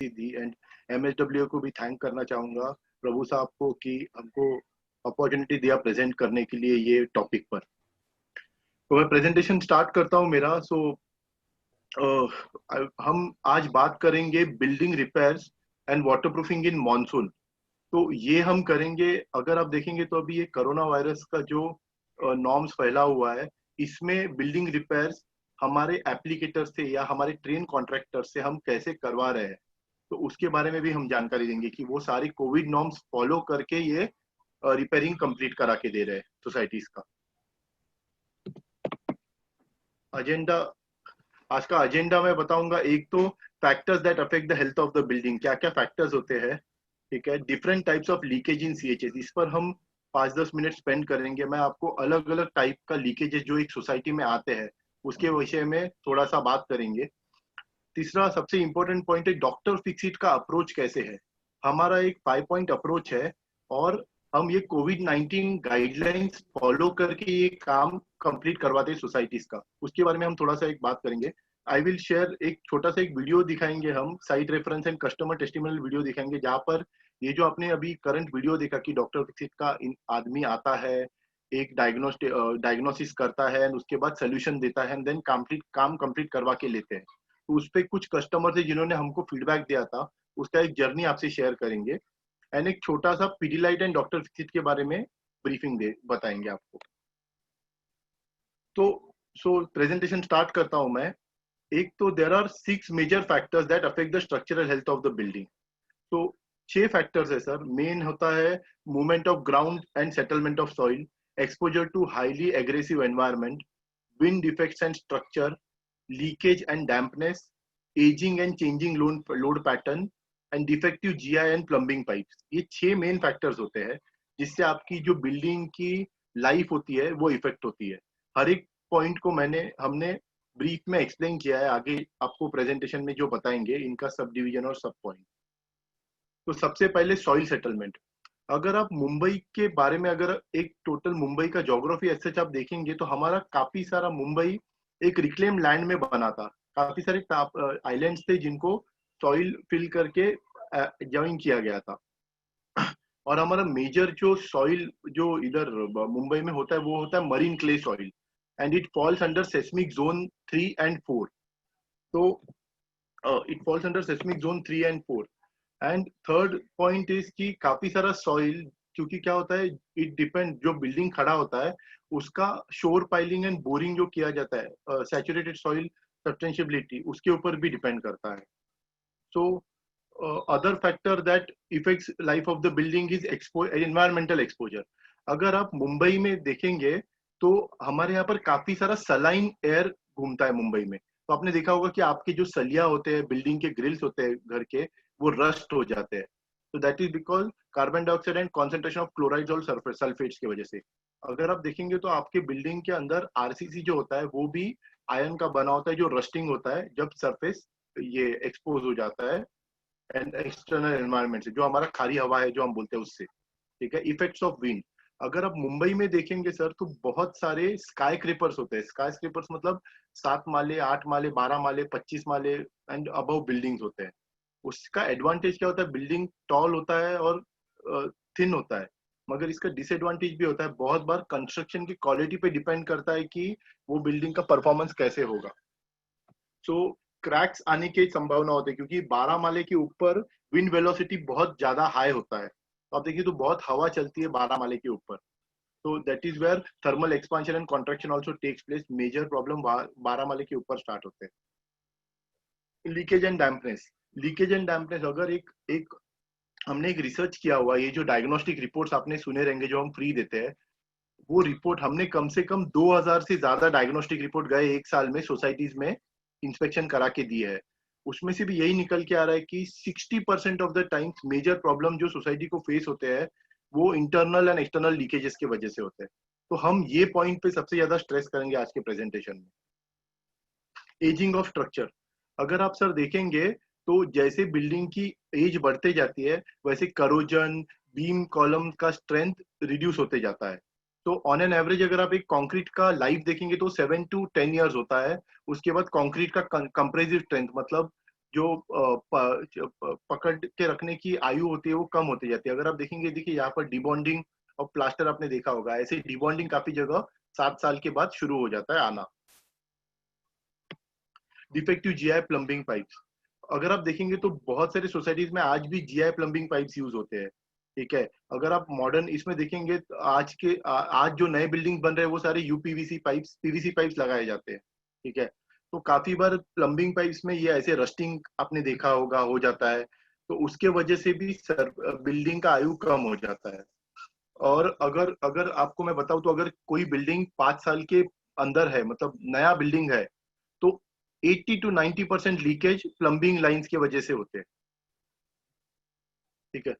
The, and MSW को भी thank करना चाहूंगा प्रभु साहब को कि हमको अपॉर्चुनिटी दिया प्रेजेंट करने के लिए ये टॉपिक पर। तो मैं प्रेजेंटेशन स्टार्ट करता हूँ मेरा। हम आज बात करेंगे building repairs and waterproofing in monsoon. तो ये हम करेंगे, अगर आप देखेंगे तो अभी ये कोरोना वायरस का जो नॉर्म्स फैला हुआ है, इसमें बिल्डिंग रिपेयर्स हमारे एप्लीकेटर से या हमारे ट्रेन कॉन्ट्रैक्टर से हम कैसे करवा रहे हैं, तो उसके बारे में भी हम जानकारी देंगे कि वो सारी कोविड नॉर्म्स फॉलो करके ये रिपेयरिंग कंप्लीट करा के दे रहे हैं सोसाइटीज का। एजेंडा, आज का एजेंडा मैं बताऊंगा। एक तो factors that affect the health of the building, क्या क्या फैक्टर्स होते हैं, ठीक है। Different types of leakage in CHS, इस पर हम 5-10 मिनट स्पेंड करेंगे। मैं आपको अलग अलग टाइप का लीकेजेस जो एक सोसाइटी में आते हैं उसके विषय में थोड़ा सा बात करेंगे। तीसरा सबसे इंपॉर्टेंट पॉइंट है डॉक्टर फिक्सिट का अप्रोच कैसे है। हमारा एक 5 पॉइंट अप्रोच है और हम ये कोविड-19 गाइडलाइंस फॉलो करके ये काम कंप्लीट करवाते हैं सोसाइटीज का, उसके बारे में हम थोड़ा सा एक बात करेंगे। आई विल शेयर एक छोटा सा एक वीडियो दिखाएंगे, हम site reference and customer testimonial video दिखाएंगे, जहाँ पर ये जो आपने अभी करंट वीडियो देखा कि डॉक्टर फिक्सिट का आदमी आता है, एक डायग्नोसिस करता है एंड उसके बाद सोल्यूशन देता है एंड देन काम कंप्लीट करवा के लेते हैं। तो उस पे कुछ कस्टमर थे जिन्होंने हमको फीडबैक दिया था, उसका एक जर्नी आपसे शेयर करेंगे एंड एक छोटा सा पीडीलाइट एंड डॉक्टर फिक्सिट के बारे में ब्रीफिंग दे बताएंगे आपको। तो प्रेजेंटेशन स्टार्ट करता हूं मैं। एक तो there are 6 major factors that affect the structural health of the building. तो 6 फैक्टर्स है सर। मेन होता है movement of ground and settlement of soil, exposure to highly aggressive environment, wind defects and structure, leakage and dampness, aging and changing load pattern, and defective GI and plumbing pipes। ये 6 main factors होते हैं जिससे आपकी जो building की life होती है वो इफेक्ट होती है। हर एक पॉइंट को हमने ब्रीफ में एक्सप्लेन किया है, आगे आपको प्रेजेंटेशन में जो बताएंगे इनका सब डिवीजन और सब पॉइंट। तो सबसे पहले सॉइल सेटलमेंट। अगर आप मुंबई के बारे में, अगर एक टोटल मुंबई का ज्योग्राफी ऐसे आप देखेंगे तो हमारा काफी सारा मुंबई एक रिक्लेम लैंड में बना था। काफी सारे आइलैंड्स थे जिनको सॉइल फिल करके ज्वाइन किया गया था। और हमारा मेजर जो सॉइल जो इधर मुंबई में होता है वो होता है marine clay soil and it falls under seismic zone 3 and 4। तो it falls under seismic zone 3 and 4। And third point is कि काफी सारा सॉइल, क्योंकि क्या होता है इट डिपेंड, जो बिल्डिंग खड़ा होता है उसका शोर पाइलिंग एंड बोरिंग जो किया जाता है, सैचुरेटेड सॉइल सस्टेनेबिलिटी उसके ऊपर भी डिपेंड करता है। So other factor that effects life of the building is environmental exposure. अगर आप मुंबई में देखेंगे तो हमारे यहाँ पर काफी सारा सलाइन एयर घूमता है मुंबई में। तो आपने देखा होगा कि आपके जो सलिया होते हैं, बिल्डिंग के ग्रिल्स होते हैं घर के, वो रस्ट हो जाते हैं। तो that is because carbon dioxide and concentration of chlorides और सल्फेट्स की वजह से। अगर आप देखेंगे तो आपके बिल्डिंग के अंदर RCC जो होता है वो भी आयरन का बना होता है, जो रस्टिंग होता है जब सरफेस ये एक्सपोज हो जाता है एंड एक्सटर्नल एनवायरनमेंट से, जो हमारा खारी हवा है जो हम बोलते हैं उससे, ठीक है। इफेक्ट्स ऑफ विंड, अगर आप मुंबई में देखेंगे सर तो बहुत सारे स्काई क्रेपर्स होते हैं। स्काई क्रेपर्स मतलब 7 माले, 8 माले, 12 माले, 25 माले एंड अबव बिल्डिंग्स होते हैं। उसका एडवांटेज क्या होता है, बिल्डिंग टॉल होता है और थिन होता है, मगर इसका डिसएडवांटेज भी होता है। बहुत बार कंस्ट्रक्शन की क्वालिटी पे डिपेंड करता है कि वो बिल्डिंग का परफॉर्मेंस कैसे होगा। सो क्रैक्स आने की संभावना होती है क्योंकि 12 माले के ऊपर विंड वेलोसिटी बहुत ज्यादा हाई होता है। तो आप देखिए तो बहुत हवा चलती है 12 माले के ऊपर। तो that is where thermal expansion and contraction also takes place. Major problem 12 माले के ऊपर स्टार्ट होते हैं। Leakage and dampness, leakage and dampness अगर एक हमने एक रिसर्च किया हुआ, ये जो डायग्नोस्टिक रिपोर्ट्स आपने सुने रहेंगे जो हम फ्री देते हैं, वो रिपोर्ट हमने कम से कम 2000 से ज्यादा डायग्नोस्टिक रिपोर्ट गए एक साल में सोसाइटीज में इंस्पेक्शन करा के दी है। उसमें से भी यही निकल के आ रहा है कि 60% of the times major problem जो सोसाइटी को फेस होते हैं वो इंटरनल एंड एक्सटर्नल लीकेजेस की वजह से होते हैं। तो हम ये पॉइंट पे सबसे ज्यादा स्ट्रेस करेंगे आज के प्रेजेंटेशन में। एजिंग ऑफ स्ट्रक्चर, अगर आप सर देखेंगे तो जैसे बिल्डिंग की एज बढ़ते जाती है वैसे करोजन, बीम कॉलम का स्ट्रेंथ रिड्यूस होते जाता है। तो ऑन एन एवरेज अगर आप एक कंक्रीट का लाइफ देखेंगे तो 7 to 10 years होता है। उसके बाद कंक्रीट का कंप्रेसिव स्ट्रेंथ मतलब जो पकड़ के रखने की आयु होती है वो कम होती जाती है। अगर आप देखेंगे, देखिए यहाँ पर डिबॉन्डिंग और प्लास्टर आपने देखा होगा, ऐसे डिबॉन्डिंग काफी जगह 7 साल के बाद शुरू हो जाता है आना। डिफेक्टिव जीआई प्लम्बिंग पाइप्स, अगर आप देखेंगे तो बहुत सारी सोसाइटीज में आज भी जीआई प्लम्बिंग पाइप्स यूज होते हैं। ठीक है, अगर आप मॉडर्न इसमें देखेंगे तो आज जो नए बिल्डिंग बन रहे हैं वो सारे यूपीवीसी पाइप्स, पीवीसी पाइप्स लगाए जाते हैं। ठीक है, तो काफी बार प्लम्बिंग पाइप्स में ये ऐसे रस्टिंग आपने देखा होगा हो जाता है, तो उसके वजह से भी बिल्डिंग का आयु कम हो जाता है। और अगर अगर आपको मैं बताऊं तो अगर कोई बिल्डिंग 5 साल के अंदर है, मतलब नया बिल्डिंग है, तो 80 to 90% लीकेज प्लम्बिंग लाइंस की वजह से होते हैं। ठीक है,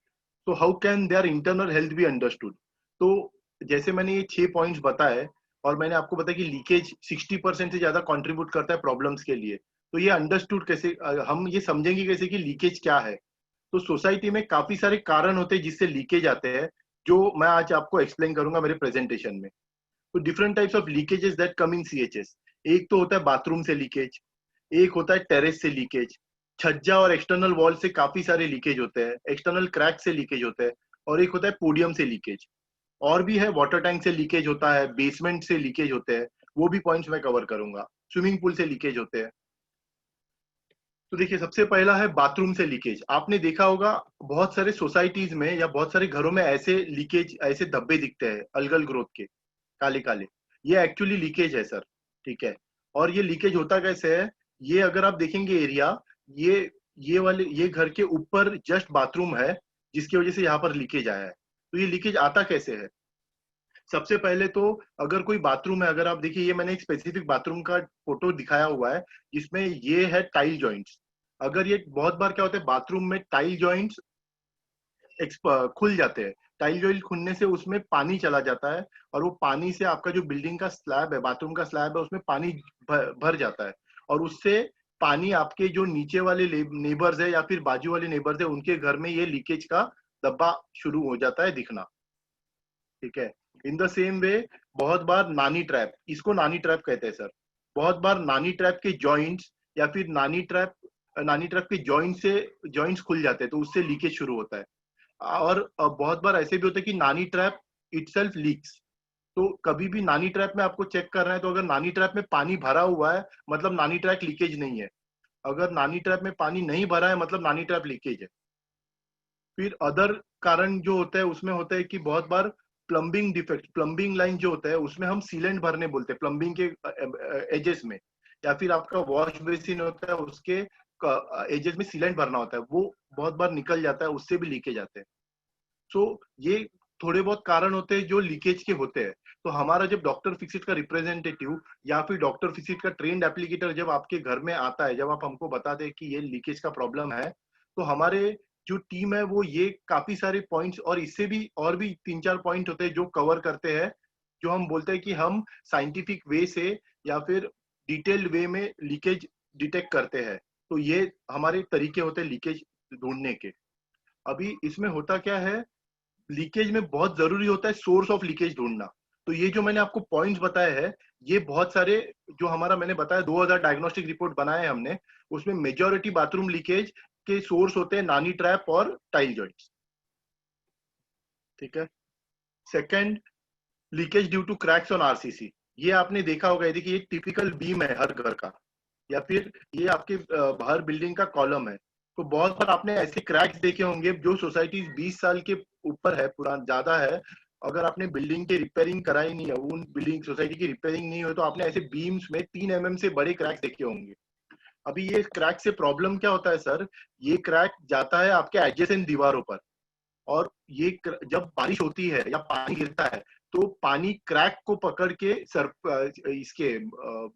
तो how can their internal health be understood? तो जैसे मैंने ये 6 पॉइंट्स बताए, और मैंने आपको बताया कि लीकेज 60% से ज्यादा कंट्रीब्यूट करता है प्रॉब्लम्स के लिए, तो ये अंडरस्टूड कैसे, हम ये समझेंगे कैसे कि लीकेज क्या है? तो सोसाइटी में काफी सारे कारण होते हैं जिससे लीकेज आते हैं, जो मैं आज आपको एक्सप्लेन करूंगा मेरे प्रेजेंटेशन में। तो different types of leakages that come in CHS, एक तो होता है बाथरूम से लीकेज, एक होता है टेरेस से लीकेज, छज्जा और एक्सटर्नल वॉल से काफी सारे लीकेज होते हैं, एक्सटर्नल क्रैक से लीकेज होते हैं, और एक होता है पोडियम से लीकेज। और भी है, वाटर टैंक से लीकेज होता है, बेसमेंट से लीकेज होते हैं, वो भी पॉइंट्स मैं कवर करूंगा, स्विमिंग पूल से लीकेज होते हैं। तो देखिए, सबसे पहला है बाथरूम से लीकेज। आपने देखा होगा बहुत सारे सोसाइटीज में या बहुत सारे घरों में ऐसे लीकेज, ऐसे धब्बे दिखते हैं अलगल ग्रोथ के, काले काले, ये एक्चुअली लीकेज है सर। ठीक है, और ये लीकेज होता कैसे है? ये अगर आप देखेंगे एरिया, ये ये घर के ऊपर जस्ट बाथरूम है, जिसकी वजह से यहाँ पर लीकेज आया है। तो ये लीकेज आता कैसे है? सबसे पहले तो, अगर कोई बाथरूम है, अगर आप देखिए, ये मैंने एक स्पेसिफिक बाथरूम का फोटो दिखाया हुआ है जिसमें ये है टाइल जॉइंट्स। अगर ये बहुत बार क्या होता है, बाथरूम में टाइल जॉइंट्स खुल जाते हैं, टाइल जॉइंट खुलने से उसमें पानी चला जाता है, और वो पानी से आपका जो बिल्डिंग का स्लैब है, बाथरूम का स्लैब है, उसमें पानी भर जाता है, और उससे पानी आपके जो नीचे वाले नेबर्स है या फिर बाजू वाले नेबर्स है, उनके घर में ये लीकेज का धब्बा शुरू हो जाता है दिखना। ठीक है, इन द सेम वे, बहुत बार नानी ट्रैप, इसको नानी ट्रैप कहते हैं सर। बहुत बार नानी ट्रैप के जॉइंट्स या फिर नानी ट्रैप के जॉइंट्स खुल जाते हैं, तो उससे लीकेज शुरू होता है। और बहुत बार ऐसे भी होता है कि नानी ट्रैप इटसेल्फ लीक्स। तो कभी भी नानी ट्रैप में आपको चेक करना है, तो अगर नानी ट्रैप में पानी भरा हुआ है, मतलब नानी ट्रैप लीकेज नहीं है। अगर नानी ट्रैप में पानी नहीं भरा है, मतलब नानी ट्रैप लीकेज है। फिर अदर कारण जो होता है उसमें होता है कि बहुत बार प्लम्बिंग डिफेक्ट, प्लम्बिंग लाइन जो होता है उसमें हम सीलेंट भरने बोलते हैं प्लम्बिंग के एजेस में, या फिर आपका वॉश बेसिन होता है उसके एजेस में सीलेंट भरना होता है, वो बहुत बार निकल जाता है, उससे भी लीकेज आते हैं। सो ये थोड़े बहुत कारण होते हैं जो लीकेज के होते हैं। तो हमारा जब डॉक्टर फिक्सिट का रिप्रेजेंटेटिव या फिर डॉक्टर फिक्सिट का ट्रेंड एप्लीकेटर जब आपके घर में आता है, जब आप हमको बताते हैं कि ये लीकेज का प्रॉब्लम है, तो हमारे जो टीम है वो ये काफी सारे पॉइंट्स, और इससे भी और भी 3-4 पॉइंट होते हैं जो कवर करते हैं, जो हम बोलते हैं कि हम साइंटिफिक वे से या फिर डिटेल्ड वे में लीकेज डिटेक्ट करते हैं। तो ये हमारे तरीके होते हैं लीकेज ढूंढने के। अभी इसमें होता क्या है, लीकेज में बहुत जरूरी होता है सोर्स ऑफ लीकेज ढूंढना। तो ये जो मैंने आपको पॉइंट्स बताए हैं, ये बहुत सारे, जो हमारा मैंने बताया 2000 डायग्नोस्टिक रिपोर्ट बनाए हैं हमने, उसमें मेजॉरिटी बाथरूम लीकेज के सोर्स होते हैं नानी ट्रैप और टाइल जॉइंट्स। ठीक है, second, leakage due to cracks on RCC. ये आपने देखा होगा, यदि कि ये टिपिकल बीम है हर घर का, या फिर ये आपके हर बिल्डिंग का कॉलम है, तो बहुत बार आपने ऐसे क्रैक्स देखे होंगे जो सोसाइटीज 20 साल के ऊपर है, पुराना ज्यादा है। अगर आपने बिल्डिंग की रिपेयरिंग कराई नहीं है, उन बिल्डिंग सोसाइटी की रिपेयरिंग नहीं हुई, तो आपने ऐसे बीम्स में 3 mm से बड़े क्रैक्स देखे होंगे। अभी ये क्रैक से प्रॉब्लम क्या होता है सर, ये क्रैक जाता है आपके एडजेसेंट दीवारों पर, और ये जब बारिश होती है या पानी गिरता है, तो पानी क्रैक को पकड़ के इसके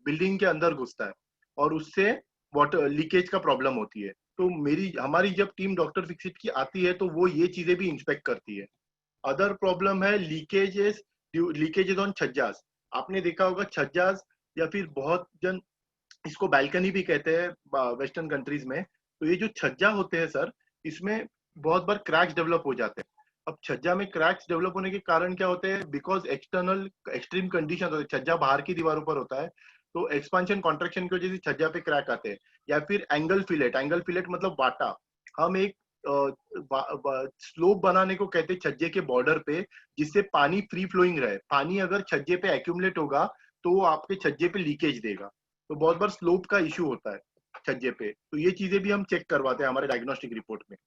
बिल्डिंग के अंदर घुसता है, और उससे वाटर लीकेज का प्रॉब्लम होती है। तो हमारी जब टीम डॉक्टर फिक्सिट की आती है, तो वो ये चीजें भी इंस्पेक्ट करती है। अदर प्रॉब्लम है लीकेजेस ऑन छज्जास। आपने देखा होगा छज्जास, या फिर बहुत जन इसको बैल्कनी भी कहते हैं वेस्टर्न कंट्रीज में। तो ये जो छज्जा होते हैं सर, इसमें बहुत बार क्रैक्स डेवलप हो जाते हैं। अब छज्जा में क्रैक्स डेवलप होने के कारण क्या होते हैं, बिकॉज एक्सटर्नल एक्सट्रीम कंडीशन होते हैं, छज्जा बाहर की दीवारों पर होता है, तो एक्सपांशन कॉन्ट्रैक्शन की वजह से छज्जा पे क्रैक आते हैं। या फिर एंगल फिलेट मतलब वाटा। हम एक स्लोप बनाने को कहते हैं छज्जे के बॉर्डर पे, जिससे पानी फ्री फ्लोइंग रहे। पानी अगर छज्जे पे एक्यूमुलेट होगा तो वो आपके छज्जे पे लीकेज देगा। तो बहुत बार स्लोप का इश्यू होता है छज्जे पे, तो ये चीजें भी हम चेक करवाते हैं हमारे डायग्नोस्टिक रिपोर्ट में।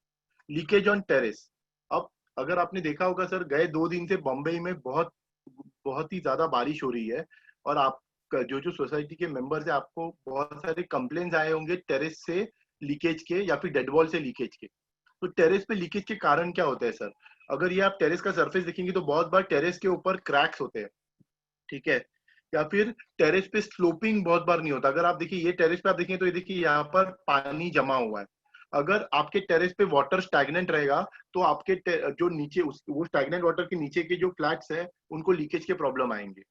Leakage on terrace. अब अगर आपने देखा होगा सर, गए 2 दिन से बॉम्बे में बहुत बहुत ही ज्यादा बारिश हो रही है, और आप जो जो सोसाइटी के मेंबर्स है, आपको बहुत सारे कंप्लेन्स आए होंगे टेरेस से लीकेज के या फिर डेड वॉल से लीकेज के। तो टेरेस पे लीकेज के कारण क्या होते हैं सर? अगर ये आप टेरेस का सरफेस देखेंगे तो बहुत बार टेरेस के ऊपर क्रैक्स होते हैं, ठीक है। या फिर टेरेस पे स्लोपिंग बहुत बार नहीं होता। अगर आप देखिए ये टेरेस पे आप देखें तो ये देखिए यहाँ पर पानी जमा हुआ है। अगर आपके टेरेस पे वाटर स्टैग्नेंट रहेगा तो आपके जो नीचे वो स्टैग्नेंट वाटर के नीचे के जो फ्लैट्स है उनको लीकेज के प्रॉब्लम आएंगे।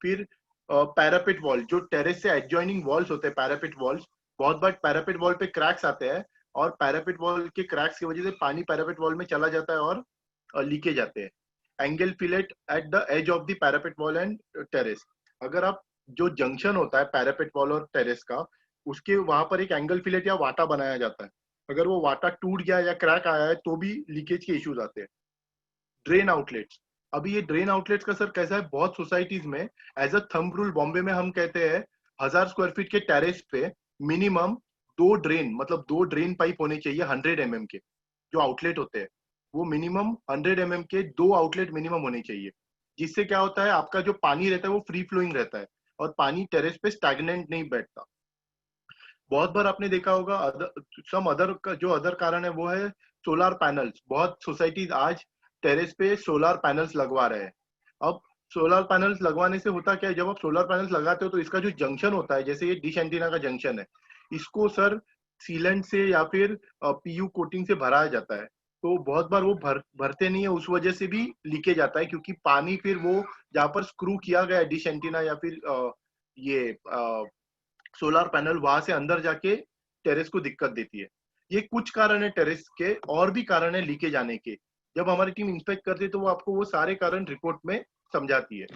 फिर पैरापिट वॉल, जो टेरेस से एडजॉइनिंग वॉल्स होते हैं, पैरापिट वॉल्स, बहुत बार पैरापिट वॉल पे क्रैक्स आते हैं, और पैरापिट वॉल के क्रैक्स की वजह से पानी पैरापिट वॉल में चला जाता है और लीकेज आते हैं। Angle fillet at the edge of the parapet wall and terrace. अगर आप जो जंक्शन होता है पैरापिट वॉल और टेरेस का, उसके वहां पर एक एंगल फिलेट या वाटा बनाया जाता है। अगर वो वाटा टूट गया या क्रैक आया है तो भी लीकेज के इश्यूज आते हैं। Drain outlets. अभी ये ड्रेन आउटलेट्स का सर कैसा है, बहुत सोसाइटीज में as a thumb rule Bombay में हम कहते हैं 1000 स्क्वायर फीट के टेरेस पे मिनिमम 2 ड्रेन, मतलब 2 ड्रेन पाइप होने चाहिए 100 mm के। जो आउटलेट होते हैं वो मिनिमम 100 mm के 2 आउटलेट मिनिमम होने चाहिए। जिससे क्या होता है, आपका जो पानी रहता है वो फ्री फ्लोइंग रहता है और पानी टेरेस पे स्टैग्नेंट नहीं बैठता। बहुत बार आपने देखा होगा सम अदर का जो अदर कारण है वो है सोलर पैनल्स। बहुत सोसाइटीज आज टेरेस पे सोलर पैनल्स लगवा रहे हैं। अब सोलर पैनल्स लगवाने से होता क्या है, जब आप सोलर पैनल्स लगाते हो तो इसका जो जंक्शन होता है, जैसे ये डिश एंटीना का जंक्शन है, इसको सर सीलेंट से या फिर पीयू कोटिंग से भराया जाता है। तो बहुत बार वो भरते नहीं है, उस वजह से भी लीकेज आता है, क्योंकि पानी फिर वो जहाँ पर स्क्रू किया गया है डिश एंटीना या फिर ये सोलर पैनल, वहां से अंदर जाके टेरेस को दिक्कत देती है। ये कुछ कारण है टेरेस के, और भी कारण है लीकेज आने के। जब हमारी टीम इंस्पेक्ट करती है तो वो आपको वो सारे कारण रिपोर्ट में समझाती है।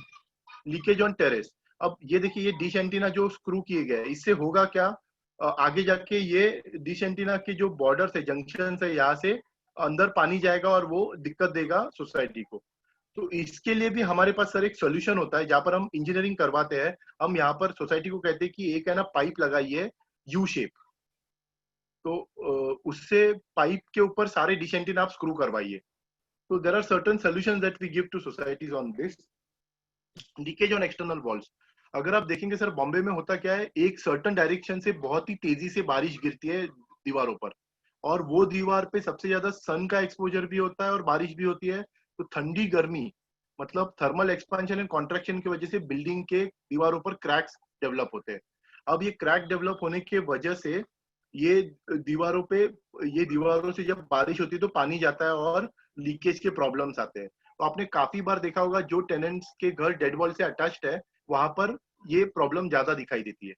Leakage on terrace. अब ये देखिए, ये डिश एंटीना जो स्क्रू किए गए, इससे होगा क्या, आगे जाके ये डिश एंटीना के जो बॉर्डर है, जंक्शन है, यहाँ से अंदर पानी जाएगा और वो दिक्कत देगा सोसाइटी को। तो इसके लिए भी हमारे पास सर एक सोल्यूशन होता है, जहाँ पर हम इंजीनियरिंग करवाते हैं। हम यहाँ पर सोसाइटी को कहते हैं कि एक है ना पाइप लगाइए यू शेप। तो उससे पाइप के ऊपर सारे डिश एंटीना आप स्क्रू करवाइए। तो there are certain solutions that we give to societies on this. Leakage on external walls. अगर आप देखेंगे सर, बॉम्बे में होता क्या है, एक सर्टन डायरेक्शन से बहुत ही तेजी से बारिश गिरती है दीवारों पर, और वो दीवार पे सबसे ज्यादा सन का एक्सपोजर भी होता है और बारिश भी होती है। तो ठंडी गर्मी, मतलब थर्मल एक्सपेंशन एंड कॉन्ट्रैक्शन की वजह से बिल्डिंग के दीवारों पर क्रैक्स डेवलप होते हैं। अब ये क्रैक डेवलप होने की वजह से ये दीवारों पे, ये दीवारों से जब बारिश होती है तो पानी जाता है और लीकेज के प्रॉब्लम्स आते हैं। तो आपने काफी बार देखा होगा जो टेनेंट्स के घर डेड वॉल से अटैच्ड है, वहां पर ये प्रॉब्लम ज्यादा दिखाई देती है।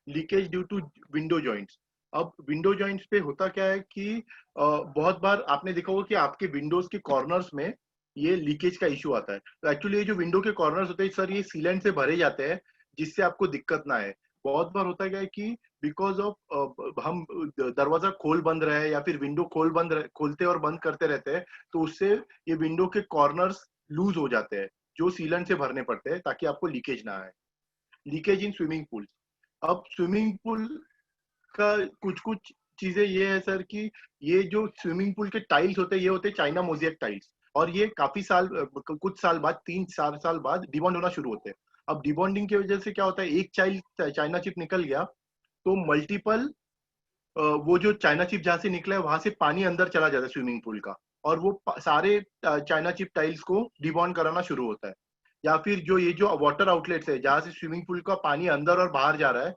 Leakage due to window joints. अब विंडो जॉइंट्स पे होता क्या है कि बहुत बार आपने देखा होगा कि आपके विंडोज के कॉर्नर्स में ये लीकेज का इश्यू आता है। तो एक्चुअली ये जो विंडो के कॉर्नर्स होते हैं सर, ये सीलेंट से भरे जाते हैं, जिससे आपको दिक्कत ना आए। बहुत बार होता क्या है कि बिकॉज ऑफ हम दरवाजा खोल बंद रहे या फिर विंडो खोलते और बंद करते रहते हैं, तो उससे ये विंडो के कॉर्नर्स लूज हो जाते हैं, जो सीलेंट से भरने पड़ते हैं ताकि आपको लीकेज ना आए। Leakage in swimming pool. अब स्विमिंग पूल का कुछ कुछ चीजें ये है सर कि ये जो स्विमिंग पूल के टाइल्स होते हैं, ये होते हैं चाइना मोजेक टाइल्स, और ये काफी साल कुछ साल बाद, 3-4 साल बाद डिबॉन्ड होना शुरू होते हैं। अब डिबॉन्डिंग की वजह से क्या होता है, एक चाइना चिप निकल गया तो मल्टीपल वो जो चाइना चिप जहां से निकला है वहां से पानी अंदर चला जाता है स्विमिंग पूल का, और वो सारे चाइना चिप टाइल्स को डिबॉन्ड कराना शुरू होता है। या फिर जो ये जो वाटर आउटलेट्स है जहां से स्विमिंग पूल का पानी अंदर और बाहर जा रहा है,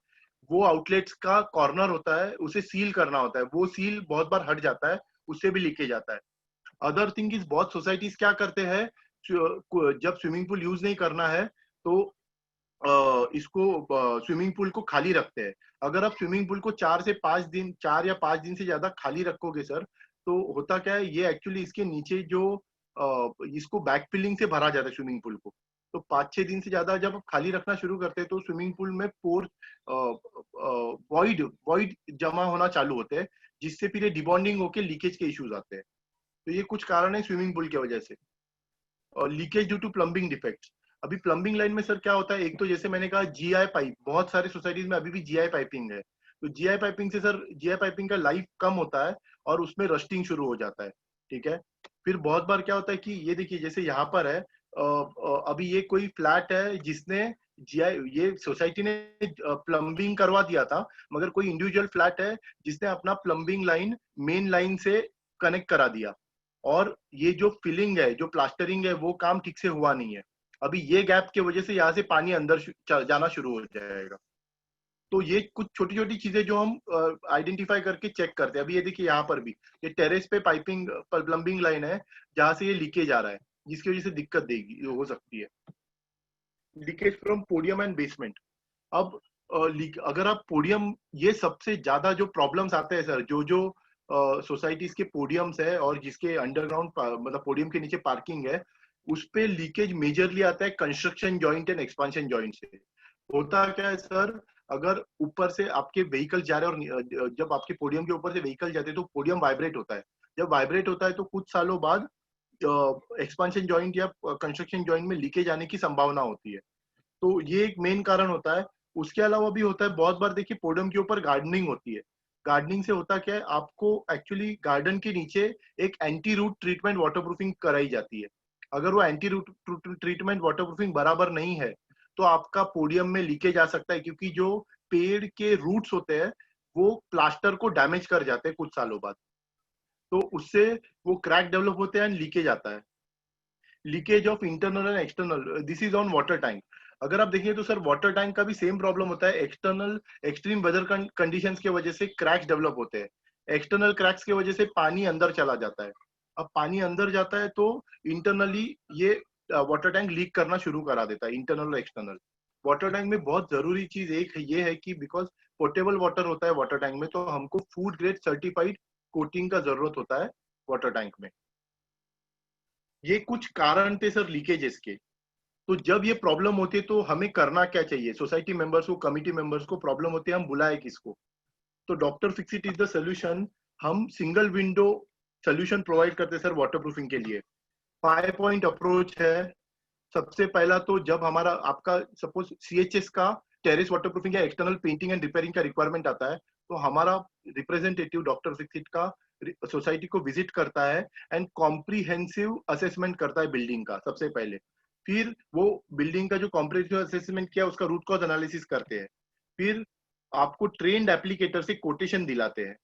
वो आउटलेट्स का कॉर्नर होता है, उसे सील करना होता है। वो सील बहुत बार हट जाता है, उससे भी लीकेज आता है। अदर थिंग इज, बहुत सोसाइटीज क्या करते हैं, जब स्विमिंग पूल यूज नहीं करना है तो इसको स्विमिंग पूल को खाली रखते हैं। अगर आप स्विमिंग पूल को 4 से 5 दिन, 4 या 5 दिन से ज्यादा खाली रखोगे सर, तो होता क्या है, ये एक्चुअली इसके नीचे जो इसको बैक फिलिंग से भरा जाता है स्विमिंग पूल को, तो 5-6 दिन से ज्यादा जब आप खाली रखना शुरू करते हैं तो स्विमिंग पूल में पोर वॉइड वॉइड जमा होना चालू होते हैं, जिससे फिर ये डिबॉन्डिंग होके लीकेज के इश्यूज आते हैं। तो ये कुछ कारण है स्विमिंग पूल की वजह से। और leakage due to plumbing defects. अभी प्लम्बिंग लाइन में सर क्या होता है, एक तो जैसे मैंने कहा जीआई पाइप, बहुत सारी सोसाइटीज में अभी भी जीआई पाइपिंग है। तो जीआई पाइपिंग से सर, जीआई पाइपिंग का लाइफ कम होता है और उसमें रस्टिंग शुरू हो जाता है। ठीक है। फिर बहुत बार क्या होता है कि ये देखिए जैसे यहाँ पर है, अभी ये कोई फ्लैट है जिसने जीआई, ये सोसाइटी ने प्लम्बिंग करवा दिया था, मगर कोई इंडिविजुअल फ्लैट है जिसने अपना प्लम्बिंग लाइन मेन लाइन से कनेक्ट करा दिया, और ये जो फिलिंग है, जो प्लास्टरिंग है, वो काम ठीक से हुआ नहीं है। अभी ये गैप की वजह से यहाँ से पानी अंदर जाना शुरू हो जाएगा। तो ये कुछ छोटी छोटी चीजें जो हम आइडेंटिफाई करके चेक करते हैं। अभी ये देखिए यहाँ पर भी ये टेरेस पे पाइपिंग प्लम्बिंग लाइन है जहां से ये लीकेज आ रहा है, जिसकी वजह से दिक्कत देगी हो सकती है। Leakage from podium and basement. अब अगर आप पोडियम, ये सबसे ज्यादा जो प्रॉब्लम्स आते हैं सर, जो जो सोसाइटीज के पोडियम्स है और जिसके अंडरग्राउंड मतलब पोडियम के नीचे पार्किंग है, उस पे लीकेज मेजरली आता है construction joint and expansion joint से। होता क्या है सर, अगर ऊपर से आपके व्हीकल जा रहे हैं और जब आपके पोडियम के ऊपर से व्हीकल जाते हैं तो पोडियम वाइब्रेट होता है। जब वाइब्रेट होता है तो कुछ सालों बाद एक्सपांशन जॉइंट या कंस्ट्रक्शन जॉइंट में लीकेज आने की संभावना होती है। तो ये एक मेन कारण होता है। उसके अलावा भी होता है, बहुत बार देखिए पोडियम के ऊपर गार्डनिंग होती है। गार्डनिंग से होता क्या है, आपको एक्चुअली गार्डन के नीचे एक एंटी रूट ट्रीटमेंट वाटरप्रूफिंग कराई जाती है। अगर वो एंटी रूट ट्रीटमेंट वाटरप्रूफिंग बराबर नहीं है तो आपका पोडियम में लीकेज आ सकता है, क्योंकि जो पेड़ के रूट्स होते हैं वो प्लास्टर को डैमेज कर जाते हैं कुछ सालों बाद। तो उससे वो क्रैक डेवलप होते हैं एंड लीकेज आता है। Leakage of internal and external, this is on water tank. अगर आप देखिए तो सर वाटर टैंक का भी सेम प्रॉब्लम होता है। एक्सटर्नल एक्सट्रीम वेदर कंडीशंस की वजह से क्रैक्स डेवलप होते हैं। एक्सटर्नल क्रैक्स की वजह से पानी अंदर चला जाता है। अब पानी अंदर जाता है तो इंटरनली ये वाटर टैंक लीक करना शुरू करा देता है, इंटरनल और एक्सटर्नल। वाटर टैंक में बहुत जरूरी चीज एक ये है कि बिकॉज पोर्टेबल वाटर होता है वाटर टैंक में, तो हमको फूड ग्रेड सर्टिफाइड कोटिंग का जरूरत होता है वाटर टैंक में। ये कुछ कारण थे सर लीकेजेस के। तो जब ये प्रॉब्लम होती है तो हमें करना क्या चाहिए, सोसाइटी मेंबर्स को, कमिटी मेंबर्स को प्रॉब्लम होती है, हम बुलाए किसको? तो doctor fix it is the solution. हम सिंगल विंडो सोल्यूशन प्रोवाइड करते हैं सर वाटरप्रूफिंग के लिए। 5 पॉइंट अप्रोच है। सबसे पहला तो जब हमारा आपका सपोज सीएचएस का टेरेस वाटरप्रूफिंग या एक्सटर्नल पेंटिंग एंड रिपेयरिंग का रिक्वायरमेंट आता है, तो हमारा रिप्रेजेंटेटिव डॉक्टर फिक्सिट का सोसाइटी को विजिट करता है एंड कॉम्प्रीहेंसिव असेसमेंट करता है बिल्डिंग का सबसे पहले। फिर वो बिल्डिंग का जो कॉम्प्रीहेंसिव असेसमेंट किया उसका रूट कॉज एनालिसिस करते हैं। फिर आपको ट्रेन्ड एप्लीकेटर से कोटेशन दिलाते हैं।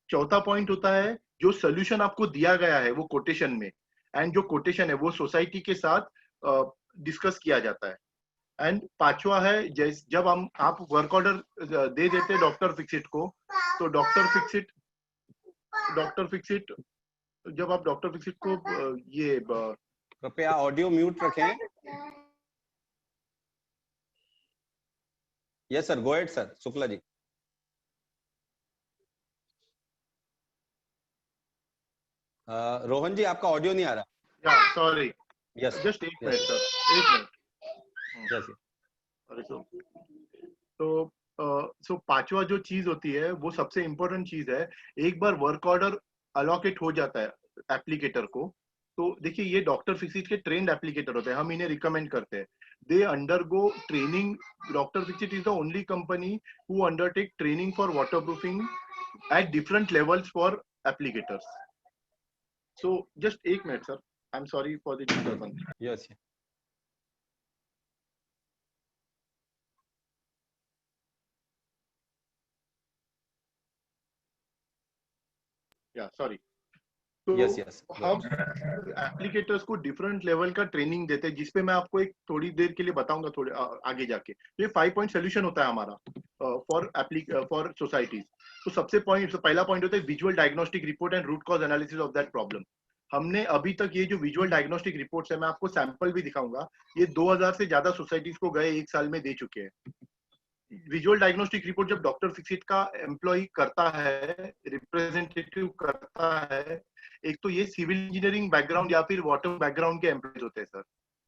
चौथा पॉइंट होता है जो सोल्यूशन आपको दिया गया है वो कोटेशन में, एंड जो कोटेशन है वो सोसाइटी के साथ डिस्कस किया जाता है। एंड पांचवा है जब हम आप वर्क ऑर्डर दे देते हैं डॉक्टर फिक्सिट को, तो डॉक्टर फिक्सिट जब आप डॉक्टर फिक्सिट को ये कृपया ऑडियो म्यूट रखें। Yes sir, go ahead sir, Shukla ji. Rohan ji आपका ऑडियो नहीं आ रहा। सॉरी, यस जस्ट एक मिनट सर, एक मिनट। यस। तो पांचवा जो चीज होती है वो सबसे इंपॉर्टेंट चीज है। एक बार वर्क ऑर्डर अलोकेट हो जाता है एप्लीकेटर को, तो देखिए ये डॉक्टर फिक्सिट के ट्रेंड एप्लीकेटर होते हैं, हम इन्हें रिकमेंड करते हैं। They undergo training. Doctor Fixit is the only company who undertake training for waterproofing at different levels for applicators. So just एक minute sir, I am sorry for the disturbance. Yes. या sorry. तो yes yes, हम applicators को different level का training देते हैं, जिसपे मैं आपको एक थोड़ी देर के लिए बताऊंगा थोड़े आगे जाके। तो ये 5 पॉइंट सोल्यूशन होता है हमारा फॉर सोसाइटीज। तो पहला पॉइंट होता है visual diagnostic report and root cause analysis of that problem. हमने अभी तक ये जो विजुअल डायग्नोस्टिक रिपोर्ट्स है, मैं आपको सैंपल भी दिखाऊंगा, ये 2000 से ज्यादा सोसाइटीज को गए 1 साल में दे चुके हैं। विजुअल डायग्नोस्टिक रिपोर्ट जब डॉक्टर फिक्सिट का एम्प्लॉय करता है, रिप्रेजेंटेटिव करता है, एक तो ये सिविल इंजीनियरिंग बैकग्राउंड या फिर वाटर बैकग्राउंड के एम्प्लॉयज होते हैं सर।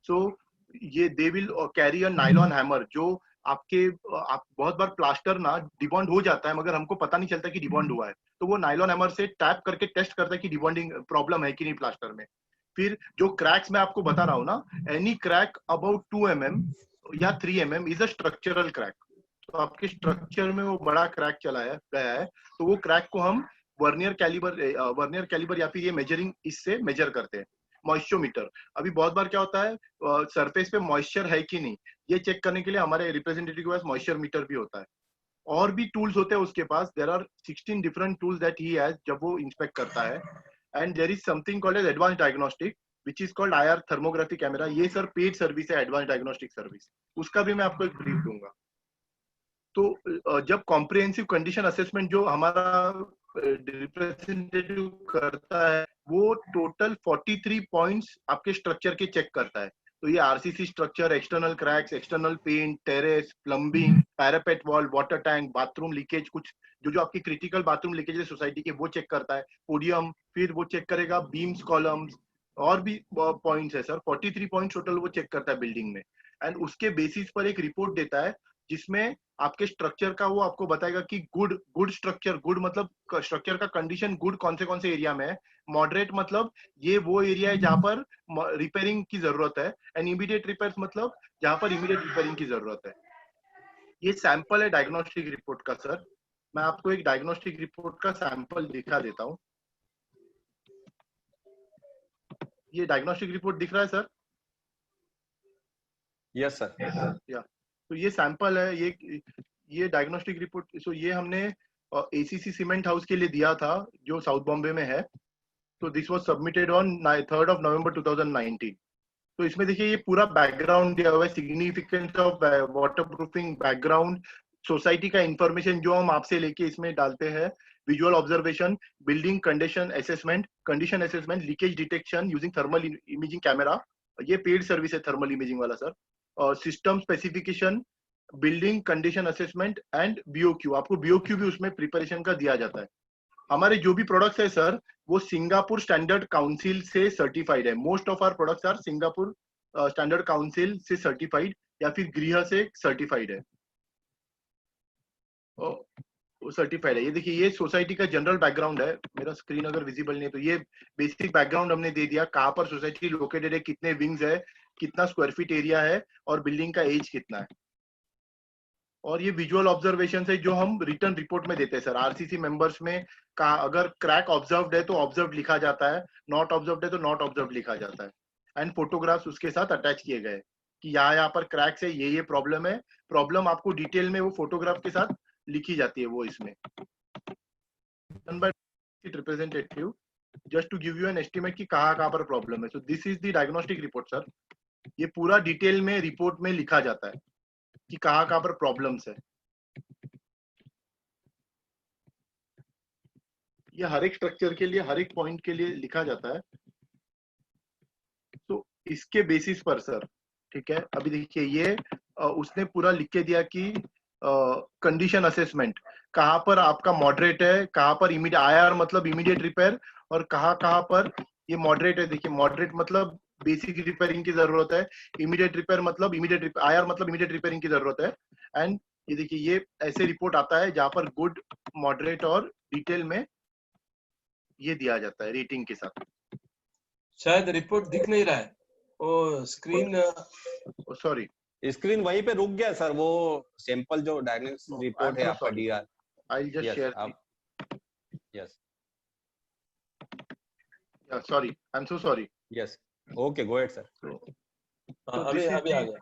सो ये they will carry a nylon hammer, जो आपके आप बहुत बार प्लास्टर ना डिबॉन्ड हो जाता है मगर हमको पता नहीं चलता कि डिबॉन्ड हुआ है, तो वो नाइलॉन हैमर से टैप करके टेस्ट करता है कि डिबॉन्डिंग प्रॉब्लम है कि नहीं प्लास्टर में। फिर जो क्रैक्स मैं आपको बता रहा हूँ ना, एनी क्रैक अबाउट 2 mm या 3 mm is a structural crack. तो आपके स्ट्रक्चर में वो बड़ा क्रैक चला है गया है, तो वो क्रैक को हम वर्नियर कैलिबर या फिर ये मेजरिंग इससे मेजर करते हैं। मॉइस्चरोमीटर, अभी बहुत बार क्या होता है सरफेस पे मॉइस्चर है कि नहीं, ये चेक करने के लिए हमारे रिप्रेजेंटेटिव के पास मॉइस्चर मीटर भी होता है। और भी टूल्स होते हैं उसके पास, there are 16 different tools that he has जब वो इंस्पेक्ट करता है। And there is something called as advance diagnostic which is called IR thermography camera. ये सर पेड सर्विस है, एडवांस डायग्नोस्टिक सर्विस, उसका भी मैं आपको एक ब्रीफ दूंगा। तो जब कॉम्प्रिहेंसिव कंडीशन असेसमेंट जो हमारा रिप्रेजेंटेटिव करता है, वो टोटल 43 पॉइंट्स आपके स्ट्रक्चर के चेक करता है। तो ये RCC structure, external cracks, external paint, terrace, plumbing, parapet wall, water tank, bathroom leakage, कुछ जो जो आपकी क्रिटिकल बाथरूम लीकेज है सोसाइटी के, वो चेक करता है। पोडियम, फिर वो चेक करेगा बीम्स, कॉलम्स, और भी पॉइंट्स है सर, 43 पॉइंट टोटल वो चेक करता है बिल्डिंग में। एंड उसके बेसिस पर एक रिपोर्ट देता है जिसमें आपके स्ट्रक्चर का वो आपको बताएगा कि गुड स्ट्रक्चर, गुड मतलब स्ट्रक्चर का कंडीशन गुड कौन से एरिया में है, मॉडरेट मतलब ये वो एरिया है जहां पर रिपेयरिंग की जरूरत है, एंड इमीडिएट रिपेयर्स मतलब जहां पर इमीडिएट रिपेयरिंग की जरूरत है। ये सैंपल है डायग्नोस्टिक रिपोर्ट का सर, मैं आपको एक डायग्नोस्टिक रिपोर्ट का सैंपल दिखा देता हूँ। ये डायग्नोस्टिक रिपोर्ट दिख रहा है सर? Yes sir. या तो ये सैंपल है, ये डायग्नोस्टिक रिपोर्ट। सो ये हमने एसीसी सीमेंट हाउस के लिए दिया था जो साउथ बॉम्बे में है। तो this was submitted on 3rd of November 2019। तो इसमें देखिए ये पूरा बैकग्राउंड दिया हुआ है, significance of water proofing background, society का इंफॉर्मेशन जो हम आपसे लेके इसमें डालते हैं, visual observation, building condition assessment, leakage detection using thermal imaging camera, ये पेड सर्विस है थर्मल इमेजिंग वाला सर, और system specification, building condition assessment and BOQ. आपको बीओक्यू भी उसमें प्रिपरेशन का दिया जाता है। हमारे जो भी प्रोडक्ट्स है सर, वो सिंगापुर स्टैंडर्ड काउंसिल से सर्टिफाइड है। Most of our products are Singapore standard council से सर्टिफाइड या फिर गृह से सर्टिफाइड है, सर्टिफाइड है। ये देखिए ये सोसाइटी का जनरल बैकग्राउंड है, मेरा स्क्रीन अगर विजिबल नहीं है तो ये बेसिक बैकग्राउंड हमने दे दिया, कहाँ पर सोसाइटी लोकेटेड है, कितने विंग्स है, कितना स्क्वायर फीट एरिया है, और बिल्डिंग का एज कितना है। और ये विजुअल ऑब्जर्वेशन है जो हम रिटर्न रिपोर्ट में देते हैं सर। आरसीसी मेंबर्स में अगर क्रैक ऑब्जर्व्ड है तो ऑब्जर्व्ड लिखा जाता है, नॉट ऑब्जर्व्ड है तो नॉट ऑब्जर्व्ड लिखा जाता है। एंड फोटोग्राफ्स उसके साथ अटैच किए गए कि यहाँ पर क्रैक्स है, ये प्रॉब्लम है। प्रॉब्लम आपको डिटेल में वो फोटोग्राफ के साथ लिखी जाती है वो इसमें। Representative just to give you an estimate कि कहाँ पर प्रॉब्लम है। So this is the diagnostic report sir. ये पूरा डिटेल में रिपोर्ट में लिखा जाता है कि कहाँ पर प्रॉब्लम्स है। ये हर एक स्ट्रक्चर के लिए, हर एक पॉइंट के लिए लिखा जाता है। तो इसके बेसिस पर सर, ठीक है, अभी देखिए ये उसने पूरा लिख के दिया कि कंडीशन असेसमेंट कहाँ पर आपका मॉडरेट है, कहाँ पर इमीडिएट IR मतलब इमीडिएट रिपेयर, और कहाँ पर ये मॉडरेट है। देखिए मॉडरेट मतलब बेसिक रिपेयरिंग की जरूरत है, इमीडिएट रिपेयर मतलब IR मतलब इमीडिएट रिपेयरिंग की जरूरत है। एंड ये देखिए ये ऐसे रिपोर्ट आता है जहां पर गुड, मॉडरेट और डिटेल में ये दिया जाता है रेटिंग के साथ। शायद रिपोर्ट दिख नहीं रहा है, वो स्क्रीन, सॉरी स्क्रीन वहीं पे रुक गया सर, वो सैंपल जो डायग्नोस्टिक रिपोर्ट है आपका DR। I just share. Yes sorry, I am so sorry. Yes, okay go ahead sir. अभी आ गया।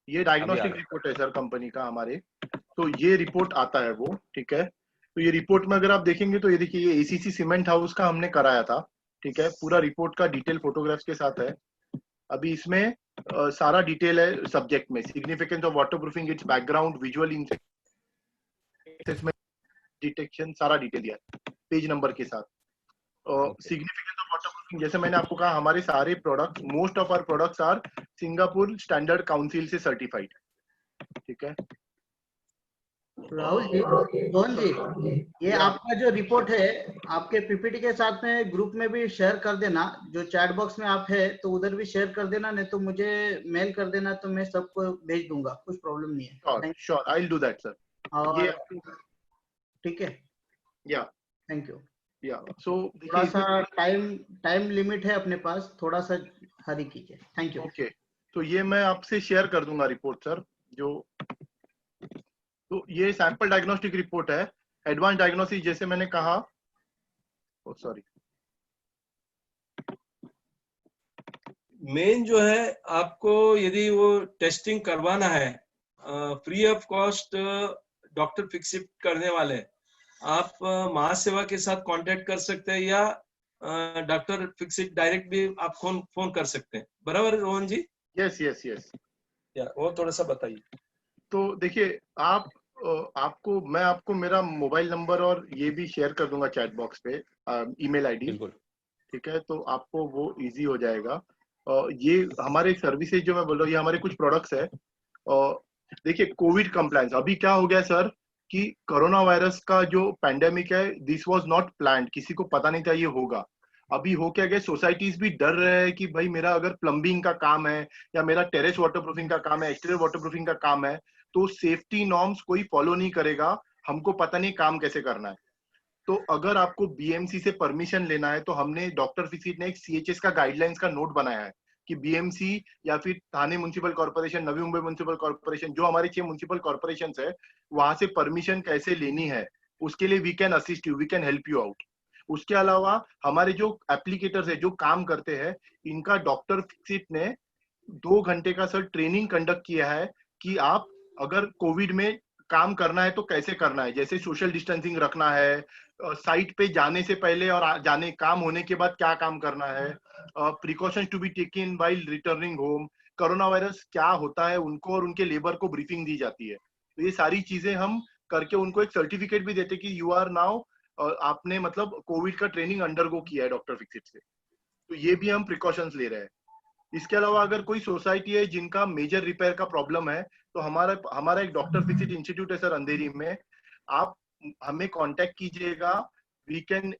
ये डायग्नोस्टिक रिपोर्ट है सर कंपनी का हमारे। तो ये रिपोर्ट आता है वो, ठीक है। तो ये रिपोर्ट में अगर आप देखेंगे तो ये देखिए ये ACC सीमेंट हाउस का हमने कराया था, ठीक है। पूरा रिपोर्ट का डिटेल फोटोग्राफ्स के साथ है। अभी इसमें सारा डिटेल है सब्जेक्ट में, significance of waterproofing, it's background, visual assessment, detection, सारा डिटेल दिया है पेज नंबर के साथ। सिग्निफिकेंस ऑफ वाटरप्रूफिंग, जैसे मैंने आपको कहा हमारे सारे products, most of our products are Singapore standard council से सर्टिफाइड, ठीक है। राहुल जी, रोहन जी, ये या आपका जो रिपोर्ट है आपके पीपीटी के साथ में ग्रुप में भी शेयर कर देना, जो चैट बॉक्स में आप है तो उधर भी शेयर कर देना, नहीं तो मुझे मेल कर देना तो मैं सबको भेज दूंगा, कुछ प्रॉब्लम नहीं है। Sure thank sure, I will do that sir. और ये आपको ठीक है, या थैंक यू। सो थोड़ा देखिए सा टाइम लिमिट है अपने पास, थोड़ा सा हरी कीजिए। Thank you. ओके, तो ये मैं आपसे शेयर कर दूंगा रिपोर्ट सर। जो तो ये सैंपल डायग्नोस्टिक रिपोर्ट है, एडवांस डायग्नोसिस जैसे मैंने कहा। सॉरी, मेन जो है आपको यदि वो टेस्टिंग करवाना है free of cost, doctor Fixit करने वाले, आप महासेवा के साथ कांटेक्ट कर सकते हैं या डॉक्टर फिक्सिट डायरेक्ट भी आप फोन कर सकते हैं। बराबर है Rohan ji? Yes yes yes. या वो थोड़ा सा बताइए। तो देखिए मैं आपको मेरा मोबाइल नंबर और ये भी शेयर कर दूंगा चैट बॉक्स पे, ईमेल आईडी। बिल्कुल। ठीक है, तो आपको वो इजी हो जाएगा। ये हमारे सर्विसेज जो मैं बोल रहा हूँ, ये हमारे कुछ प्रोडक्ट्स है। देखिए कोविड कंप्लायंस अभी क्या हो गया सर, कि कोरोना वायरस का जो पैंडेमिक है, दिस वाज नॉट प्लान्ड, किसी को पता नहीं था ये होगा। अभी हो क्या गया, सोसाइटीज भी डर रहे हैं कि भाई मेरा अगर प्लम्बिंग का काम है या मेरा टेरेस वाटरप्रूफिंग का काम है, एक्सटीरियर वाटरप्रूफिंग का काम है, तो सेफ्टी नॉर्म्स कोई फॉलो नहीं करेगा, हमको पता नहीं काम कैसे करना है। तो अगर आपको बीएमसी से परमिशन लेना है, तो हमने डॉक्टर फिक्सिट ने एक सीएचएस का गाइडलाइंस का नोट बनाया है कि बीएमसी या फिर थाने municipal corporation, Navi Mumbai municipal corporation, जो हमारे 6 म्युनिसिपल कॉर्पोरेशन है, वहां से परमिशन कैसे लेनी है, उसके लिए we can assist you, we can help you out. उसके अलावा हमारे जो एप्लीकेटर्स है, जो काम करते हैं, इनका डॉक्टर फिक्सिट ने 2 घंटे का सर ट्रेनिंग कंडक्ट किया है कि आप अगर कोविड में काम करना है तो कैसे करना है, जैसे सोशल डिस्टेंसिंग रखना है, साइट पे जाने से पहले और जाने काम होने के बाद क्या काम करना है, precautions to be taken while returning home, corona virus क्या होता है, उनको और उनके लेबर को ब्रीफिंग दी जाती है। तो ये सारी चीजें हम करके उनको एक सर्टिफिकेट भी देते कि यू आर नाउ, आपने मतलब कोविड का ट्रेनिंग अंडरगो किया है डॉक्टर फिक्सिट से। तो ये भी हम प्रिकॉशंस ले रहे हैं। इसके अलावा अगर कोई सोसाइटी है जिनका मेजर रिपेयर का प्रॉब्लम है, तो हमारा हमारा एक डॉक्टर फिक्सिट इंस्टीट्यूट है सर अंधेरी में, आप हमें कांटेक्ट कीजिएगा, we can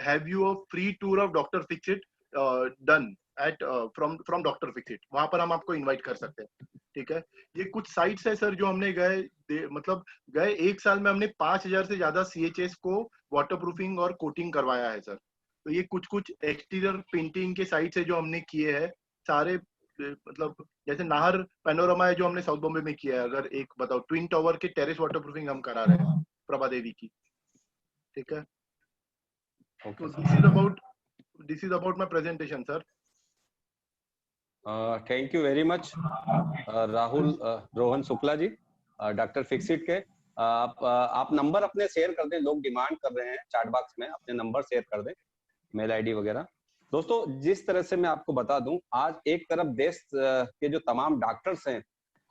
have you a free tour of Doctor Fixit done at from Doctor Fixit, वहां पर हम आपको इनवाइट कर सकते हैं। ठीक है, ये कुछ साइट्स है सर जो हमने मतलब गए 1 साल में हमने 5,000 से ज्यादा सीएचएस को वाटरप्रूफिंग और कोटिंग करवाया है सर। तो ये कुछ कुछ एक्सटीरियर पेंटिंग के साइट्स है जो हमने किए हैं सारे, मतलब जैसे नाहर पैनोरमा है जो हमने साउथ बॉम्बे में किया है, अगर एक बताओ, ट्विन टावर के टेरेस वाटरप्रूफिंग हम करा रहे हैं प्रभा देवी की। ठीक है, तो this is about my presentation sir. Thank you very much Rahul Rohan Shukla ji, Doctor Fixit के। आप नंबर अपने शेयर कर दें, लोग डिमांड कर रहे हैं चैट बॉक्स में, अपने नंबर शेयर कर दें, मेल आईडी वगैरह। दोस्तों जिस तरह से मैं आपको बता दूं, आज एक तरफ देश के जो तमाम डॉक्टर्स हैं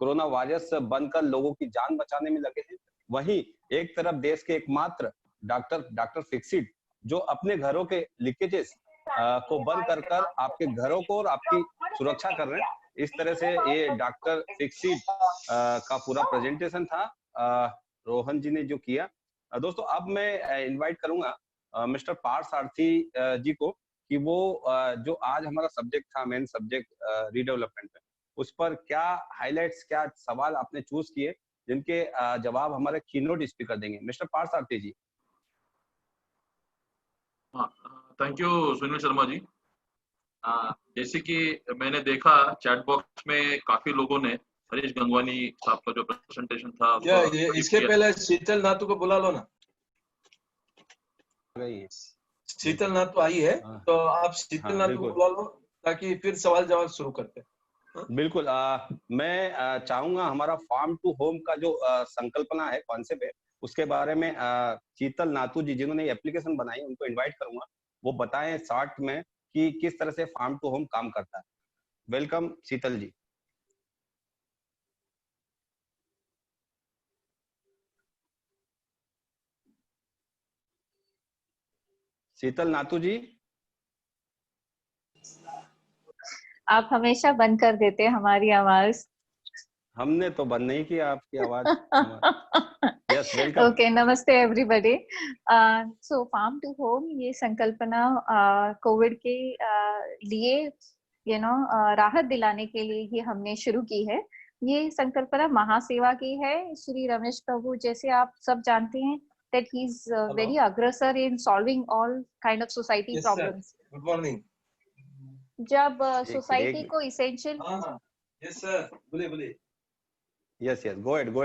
कोरोना वायरस बनकर लोगों की जान बचाने में लगे हैं, वहीं एक तरफ देश के एकमात्र डॉक्टर फिक्सिट जो अपने घरों के लीकेजेस को बंद कर कर आपके घरों को और आपकी सुरक्षा कर रहे हैं। इस तरह से ये डॉक्टर फिक्सिट का पूरा प्रेजेंटेशन था रोहन जी ने जो किया। दोस्तों अब मैं इनवाइट करूंगा मिस्टर पार्थ सारथी जी को कि वो जो आज हमारा सब्जेक्ट था, मेन सब्जेक्ट रीडेवलपमेंट में, उस पर क्या हाइलाइट्स, क्या सवाल आपने चूज किए जिनके जवाब हमारे कीनोट स्पीकर देंगे। Mister Partha Sarathi ji. Thank you Sunil Sharma ji. जैसे कि मैंने देखा चैट बॉक्स में काफी लोगों ने हरीश गंगवानी साहब का जो प्रेजेंटेशन था इसके पहले शीतल नातू को बुला लो ना। शीतल नातू आई है, तो आप शीतल नातू को बुला लो ताकि फिर सवाल जवाब शुरू करते हैं। बिल्कुल। मैं चाहूंगा हमारा फार्म टू होम का जो संकल्पना है, कॉन्सेप्ट है, उसके बारे में शीतल नातू जी जिन्होंने एप्लीकेशन बनाई, उनको इनवाइट करूंगा, वो बताएं शॉर्ट में कि किस तरह से फार्म टू होम काम करता है। वेलकम शीतल जी। शीतल नातू जी, आप हमेशा बंद कर देते हैं हमारी आवाज। हमने तो बंद नहीं किया आपकी आवाज। Yes Yes, welcome. Okay, namaste everybody. So farm to home ये संकल्पना कोविड के लिए राहत दिलाने के लिए ही हमने शुरू की है। ये संकल्पना महासेवा की है। श्री रमेश प्रभु जैसे आप सब जानते हैं that he's very aggressor in solving all kind of society Yes, problems. sir. Good morning. जब सोसाइटी को essential Yes, sir. बोले Yes, go ahead. Go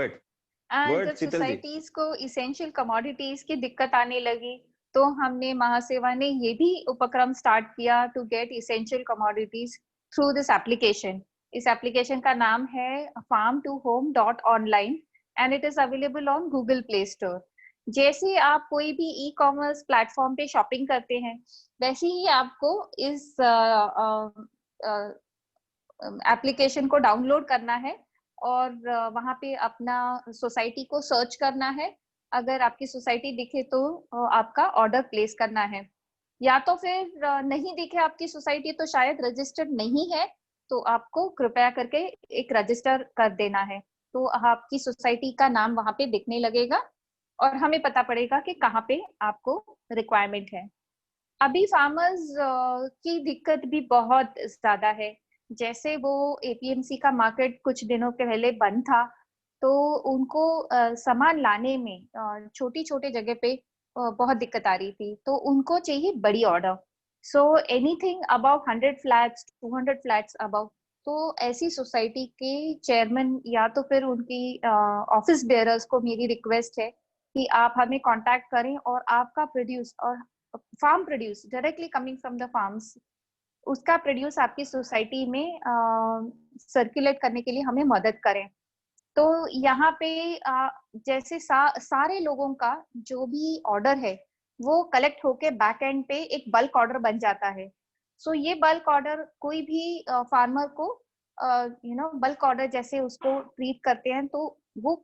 and ahead, जब शीतल जी। सोसाइटीज को इसेंशियल कमोडिटीज की दिक्कत आने लगी तो हमने महासेवा ने ये भी उपक्रम स्टार्ट किया to get essential commodities through this application. इस एप्लीकेशन का नाम है farm2home.online and it is available on Google play store. जैसे आप कोई भी ई कॉमर्स प्लेटफॉर्म पे शॉपिंग करते हैं वैसे ही आपको इस एप्लीकेशन को डाउनलोड करना है और वहां पे अपना सोसाइटी को सर्च करना है। अगर आपकी सोसाइटी दिखे तो आपका ऑर्डर प्लेस करना है, या तो फिर नहीं दिखे आपकी सोसाइटी तो शायद रजिस्टर्ड नहीं है, तो आपको कृपया करके एक रजिस्टर कर देना है। तो आपकी सोसाइटी का नाम वहां पे दिखने लगेगा और हमें पता पड़ेगा कि कहाँ पे आपको रिक्वायरमेंट है। अभी फार्मर्स की दिक्कत भी बहुत ज्यादा है। जैसे वो एपीएमसी का मार्केट कुछ दिनों के पहले बंद था तो उनको सामान लाने में छोटी छोटी जगह पे बहुत दिक्कत आ रही थी, तो उनको चाहिए बड़ी order. So anything above 100 flats 200 flats above, तो ऐसी सोसाइटी के चेयरमैन या तो फिर उनकी ऑफिस बेयरर्स को मेरी रिक्वेस्ट है कि आप हमें कांटेक्ट करें और आपका प्रोड्यूस और farm produce directly coming from the farms, उसका प्रोड्यूस आपकी सोसाइटी में सर्कुलेट करने के लिए हमें मदद करें। तो यहाँ पे जैसे सारे लोगों का जो भी ऑर्डर है वो कलेक्ट होके बैक एंड पे एक बल्क ऑर्डर बन जाता है। सो ये बल्क ऑर्डर कोई भी फार्मर को बल्क ऑर्डर जैसे उसको ट्रीट करते हैं तो वो